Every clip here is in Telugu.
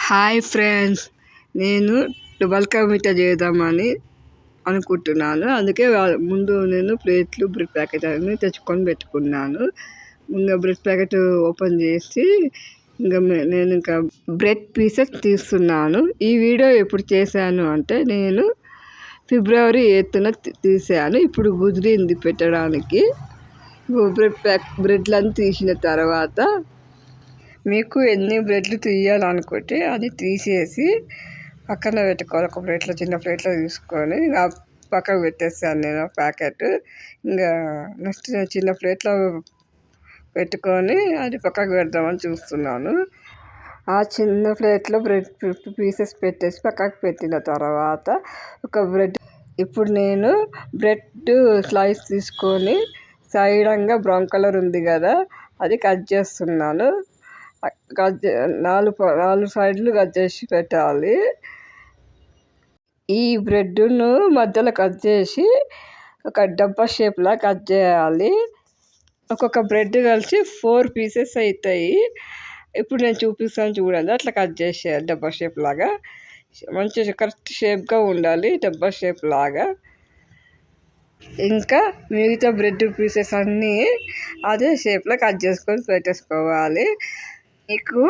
హాయ్ ఫ్రెండ్స్, నేను బల్కా మీఠా చేద్దామని అనుకుంటున్నాను. అందుకే ముందు నేను ప్లేట్లు బ్రెడ్ ప్యాకెట్ అన్ని తెచ్చుకొని పెట్టుకున్నాను. ఇంకా బ్రెడ్ ప్యాకెట్ ఓపెన్ చేసి నేను ఇంకా బ్రెడ్ పీసెస్ తీస్తున్నాను. ఈ వీడియో ఎప్పుడు చేశాను అంటే నేను ఫిబ్రవరి 8న తీసాను. ఇప్పుడు కుదిరింది పెట్టడానికి. బ్రెడ్లను తీసిన తర్వాత మీకు ఎన్ని బ్రెడ్లు తీయాలనుకుంటే అది తీసేసి పక్కన పెట్టుకోవాలి. ఒక ప్లేట్లో, చిన్న ప్లేట్లో తీసుకొని పక్కకు పెట్టేస్తాను నేను ప్యాకెట్. ఇంకా నెక్స్ట్ చిన్న ప్లేట్లో పెట్టుకొని అది పక్కకు పెడదామని చూస్తున్నాను. ఆ చిన్న ప్లేట్లో బ్రెడ్ పీసెస్ పెట్టేసి పక్కకు పెట్టిన తర్వాత ఇప్పుడు నేను బ్రెడ్ స్లైస్ తీసుకొని సైడంగా బ్రౌన్ కలర్ ఉంది కదా, అది కట్ చేస్తున్నాను. నాలుగు సైడ్లు కట్ చేసి పెట్టాలి. ఈ బ్రెడ్ను మధ్యలో కట్ చేసి ఒక డబ్బా షేప్లా కట్ చేయాలి. ఒక్కొక్క బ్రెడ్ కలిసి 4 పీసెస్ అవుతాయి. ఇప్పుడు నేను చూపిస్తాను చూడండి. అట్లా కట్ చేసేయాలి డబ్బా షేప్ లాగా. మంచిగా కరెక్ట్ షేప్గా ఉండాలి డబ్బా షేప్ లాగా. ఇంకా మిగతా బ్రెడ్ పీసెస్ అన్నీ అదే షేప్లో కట్ చేసుకొని పెట్టేసుకోవాలి. మీకు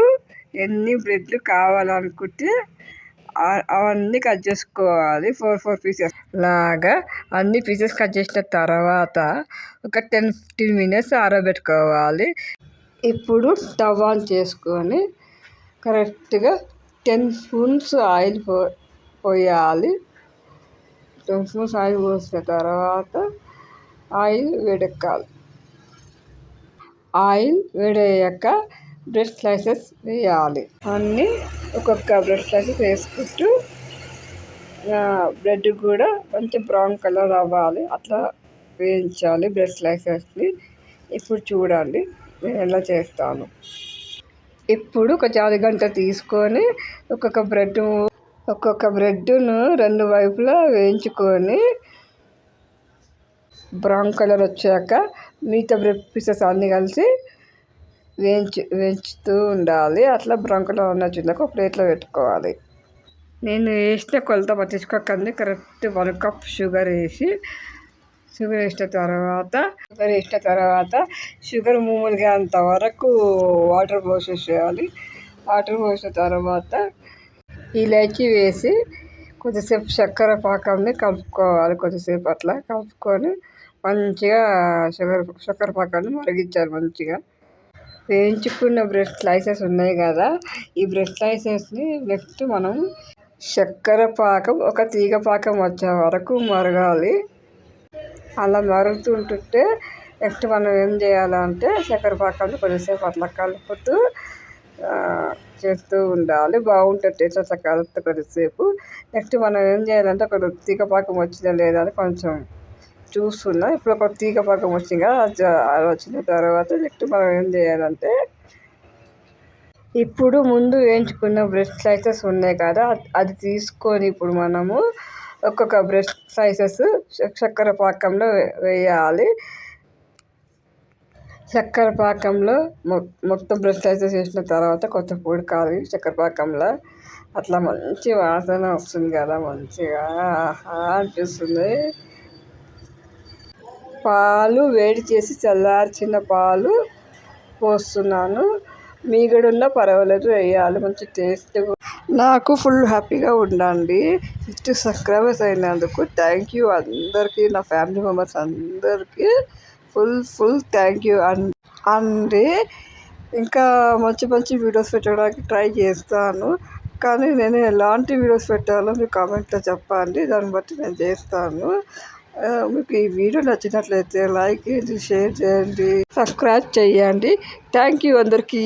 ఎన్ని బ్రెడ్లు కావాలనుకుంటే అవన్నీ కట్ చేసుకోవాలి. 4 పీసెస్ లాగా అన్ని పీసెస్ కట్ చేసిన తర్వాత ఒక 10-15 మినిట్స్ ఆరబెట్టుకోవాలి. ఇప్పుడు స్టవ్ ఆన్ చేసుకొని కరెక్ట్గా 10 స్పూన్స్ ఆయిల్ పోయాలి. 10 స్పూన్స్ ఆయిల్ పోసిన తర్వాత ఆయిల్ వేడెక్కాలి. ఆయిల్ వేడయ్యాక బ్రెడ్ స్లైసెస్ వేయాలి. అన్నీ ఒక్కొక్క బ్రెడ్ స్లైసెస్ వేసుకుంటూ బ్రెడ్ కూడా కొంచెం బ్రౌన్ కలర్ అవ్వాలి. అట్లా వేయించాలి బ్రెడ్ స్లైసెస్ని. ఇప్పుడు చూడండి నేను ఎలా చేస్తాను. ఇప్పుడు ఒక జాలిగంట తీసుకొని ఒక్కొక్క బ్రెడ్ను 2 వైపులా వేయించుకొని బ్రౌన్ కలర్ వచ్చాక మిగతా బ్రెడ్ పీసెస్ అన్నీ కలిసి వేయించుతూ ఉండాలి. అట్లా బ్రౌన్ కలర్ వచ్చిందాక ఒక ప్లేట్లో పెట్టుకోవాలి. నేను వేసిన కొలత పట్టించుకోకండి. కరెక్ట్ 1 కప్ షుగర్ వేసిన తర్వాత షుగర్ మూములుగా అంతవరకు వాటర్ పోసేసేయాలి. వాటర్ పోసిన తర్వాత ఇలాచి వేసి కొద్దిసేపు చక్కెర పాకాన్ని కలుపుకోవాలి. కొద్దిసేపు అట్లా కలుపుకొని మంచిగా చక్కెర పాకాన్ని మరిగించాలి. మంచిగా వేయించుకున్న బ్రెడ్ స్లైసెస్ ఉన్నాయి కదా, ఈ బ్రెడ్ స్లైసెస్ని నెక్స్ట్ మనం చక్కెర పాకం ఒక తీగ పాకం వచ్చే వరకు మరగాలి. అలా మరుగుతుంటుంటే నెక్స్ట్ మనం ఏం చేయాలంటే చక్కెర పాకాన్ని కొద్దిసేపు అట్లా కలుపుతూ చేస్తూ ఉండాలి. బాగుంటుంది టేస్ట్ అట్లా కలుపుతూ కొద్దిసేపు. నెక్స్ట్ మనం ఏం చేయాలంటే ఒక తీగ పాకం వచ్చిందా లేదా అని కొంచెం చూస్తున్నా. ఇప్పుడు ఒక తీగ పాకం వచ్చింది కదా, అది వచ్చిన తర్వాత నెక్స్ట్ మనం ఏం చేయాలంటే ఇప్పుడు ముందు వేయించుకున్న బ్రెడ్ స్లైసెస్ ఉన్నాయి కదా, అది తీసుకొని ఇప్పుడు మనము ఒక్కొక్క బ్రెడ్ స్లైసెస్ చక్కెర పాకంలో వేయాలి. చక్కెర పాకంలో మొత్తం బ్రెడ్ స్లైసెస్ వేసిన తర్వాత కొంచెం ఉడకాలి చక్కెర పాకంలో. అట్లా మంచి వాసన వస్తుంది కదా, మంచిగా అనిపిస్తుంది. పాలు వేడి చేసి చల్లార్చిన పాలు పోస్తున్నాను. మీగడున్న పర్వాలేదు, వేయాలి. మంచి టేస్ట్. నాకు ఫుల్ హ్యాపీగా ఉండండి. 50 సబ్స్క్రైబర్స్ అయినందుకు థ్యాంక్ యూ అందరికీ, నా ఫ్యామిలీ మెంబర్స్ అందరికీ ఫుల్ థ్యాంక్ యూ అండి. ఇంకా మంచి వీడియోస్ పెట్టడానికి ట్రై చేస్తాను. కానీ నేను ఎలాంటి వీడియోస్ పెట్టాలో మీరు కామెంట్లో చెప్పండి. దాన్ని బట్టి నేను చేస్తాను. మీకు ఈ వీడియో నచ్చినట్లయితే లైక్ చేయండి, షేర్ చేయండి, సబ్స్క్రైబ్ చేయండి. థ్యాంక్ యూ అందరికీ.